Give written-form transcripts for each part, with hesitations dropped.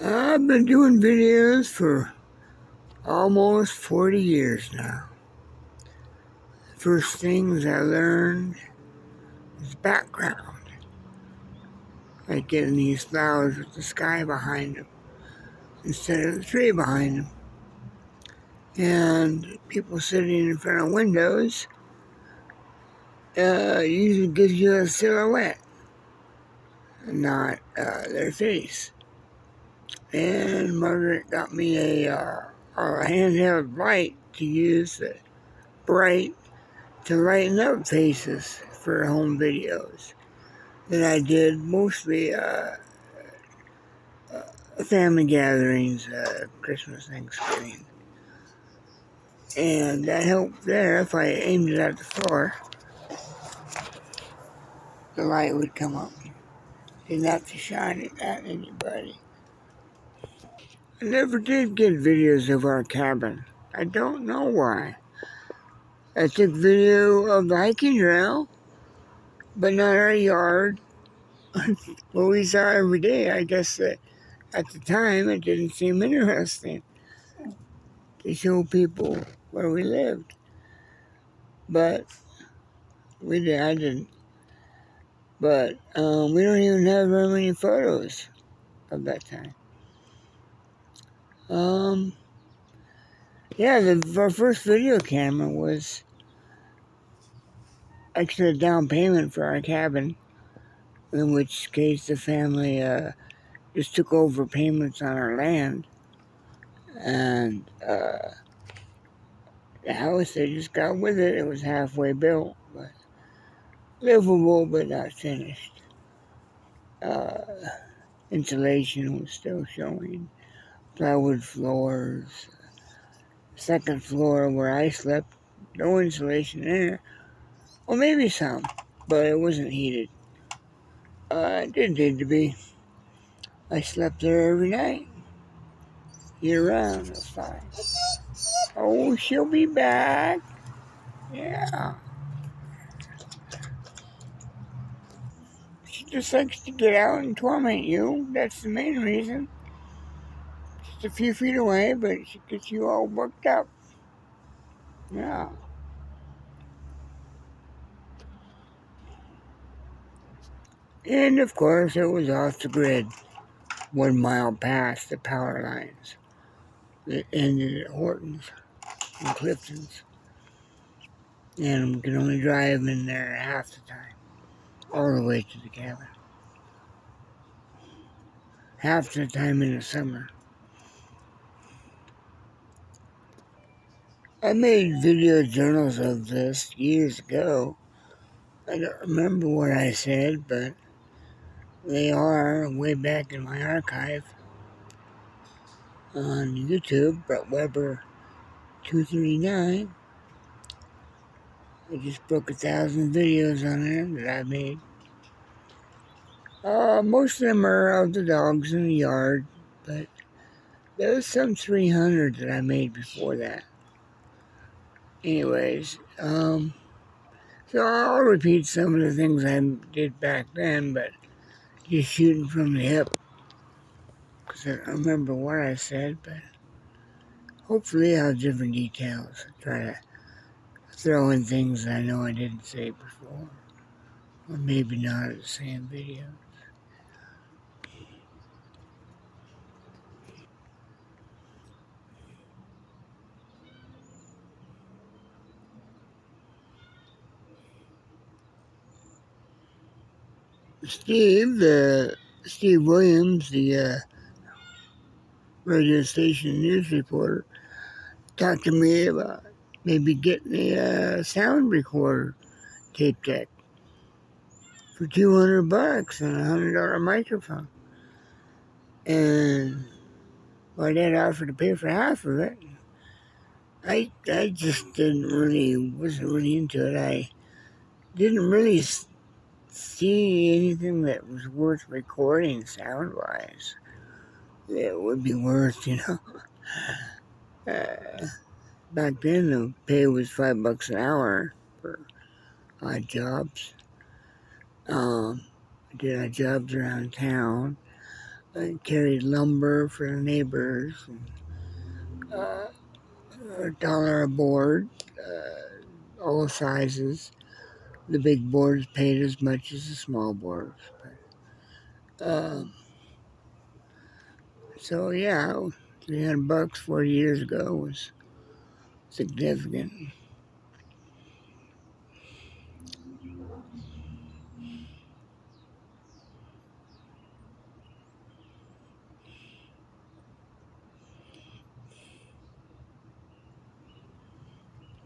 I've been doing videos for almost 40 years now. First things I learned is background. Like getting these flowers with the sky behind them instead of the tree behind them. And people sitting in front of windows usually gives you a silhouette, not their face. And Margaret got me a handheld light to use the bright to lighten up faces for home videos that I did mostly family gatherings, Christmas, Thanksgiving. And that helped there. If I aimed it at the floor, the light would come up. Didn't have to shine it at anybody. I never did get videos of our cabin. I don't know why. I took video of the hiking trail, but not our yard. What we saw every day. I guess that at the time it didn't seem interesting to show people where we lived. But I didn't. But we don't even have very many photos of that time. Yeah, our first video camera was actually a down payment for our cabin, in which case the family just took over payments on our land. And the house, they just got with it. It was halfway built, but livable, but not finished. Insulation was still showing. Plywood floors. Second floor where I slept, no insulation there. Well, maybe some, but it wasn't heated. It didn't need to be. I slept there every night, year round. It was fine. Oh, she'll be back. Yeah. She just likes to get out and torment you. That's the main reason. Just a few feet away, but she gets you all worked up. Yeah. And of course, it was off the grid, 1 mile past the power lines that ended at Hortons and Clifton's. And we can only drive in there half the time, all the way to the cabin. Half the time in the summer. I made video journals of this years ago. I don't remember what I said, but they are way back in my archive on YouTube, Brett Weber 239. I just broke 1,000 videos on there that I made. Most of them are of the dogs in the yard, but there's some 300 that I made before that. Anyways, so I'll repeat some of the things I did back then, but just shooting from the hip, because I don't remember what I said, but hopefully I'll have different details. I'll try to throw in things I know I didn't say before, or maybe not in the same video. Steve Williams, the radio station news reporter, talked to me about maybe getting a sound recorder tape deck for $200 and $100 microphone. And my dad offered to pay for half of it. I just wasn't really into it. I didn't really see anything that was worth recording sound-wise. It would be worth, back then the pay was $5 an hour for odd jobs. I did odd jobs around town. I carried lumber for the neighbors. And, $1 a board, all sizes. The big boards paid as much as the small boards. But, so yeah, $300 40 years ago was significant.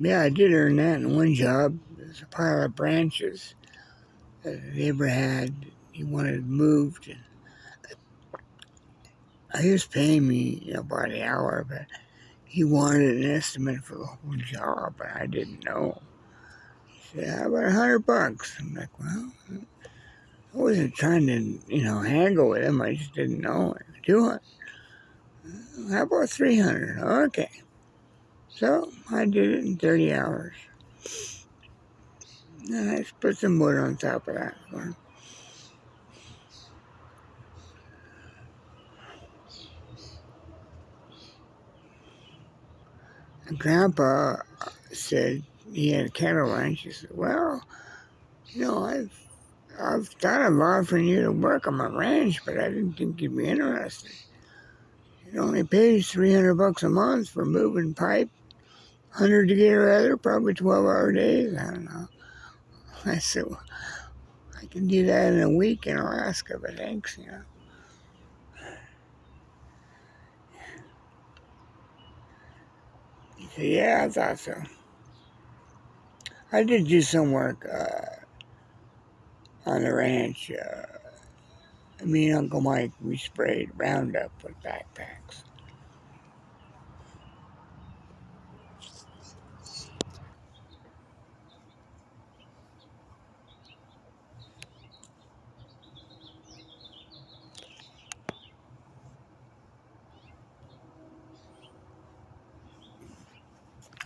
Yeah, I did earn that in one job. There's a pile of branches that a neighbor had. He wanted moved. And he was paying me by the hour, but he wanted an estimate for the whole job, and I didn't know. He said, "How about $100?" I'm like, well, I wasn't trying to, haggle with him. I just didn't know. 200. How about 300? Okay. So I did it in 30 hours. And I just put some wood on top of that one. And Grandpa said he had a cattle ranch. He said, well, I've thought of offering you to work on my ranch, but I didn't think you'd be interested. It only pays $300 a month for moving pipe, 100 to get her other, probably 12-hour days. I don't know. I said, well, I can do that in a week in Alaska, but thanks. He said, yeah, I thought so. I did do some work on the ranch. Me and Uncle Mike, we sprayed Roundup with backpacks.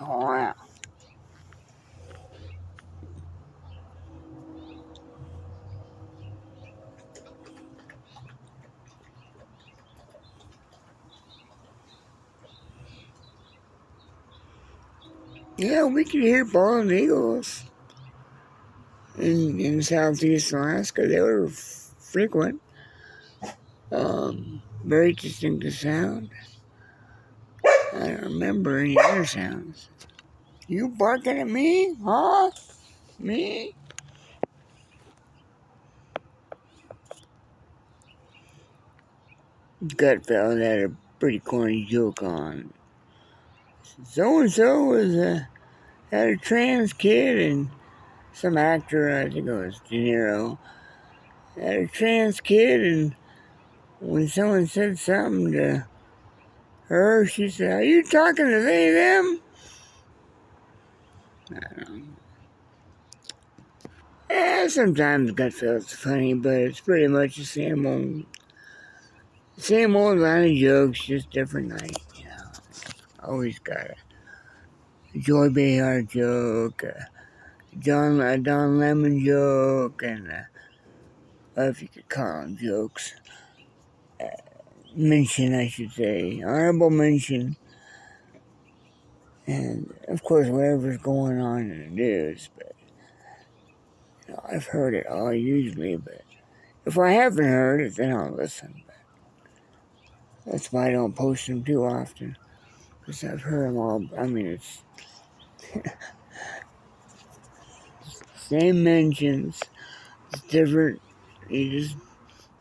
Oh, yeah. Yeah, we could hear bald eagles in southeast Alaska. They were frequent. Very distinctive sound. I don't remember any other sounds. You barking at me? Huh? Me? Gutfeld had a pretty corny joke on. So-and-so had a trans kid, and some actor, I think it was De Niro, had a trans kid, and when someone said something to her, she said, are you talking to they, them? I don't know. Yeah, sometimes Gutfeld's funny, but it's pretty much the same old line of jokes, just different night, Always got a Joy Behar joke, a Don Lemon joke, and if you could call them jokes, mention, I should say, honorable mention, and of course whatever's going on in the news. But I've heard it all usually, but if I haven't heard it, then I'll listen. But that's why I don't post them too often, because I've heard them all. I mean, it's same mentions, it's different. He just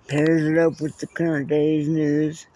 pairs it up with the current day's news.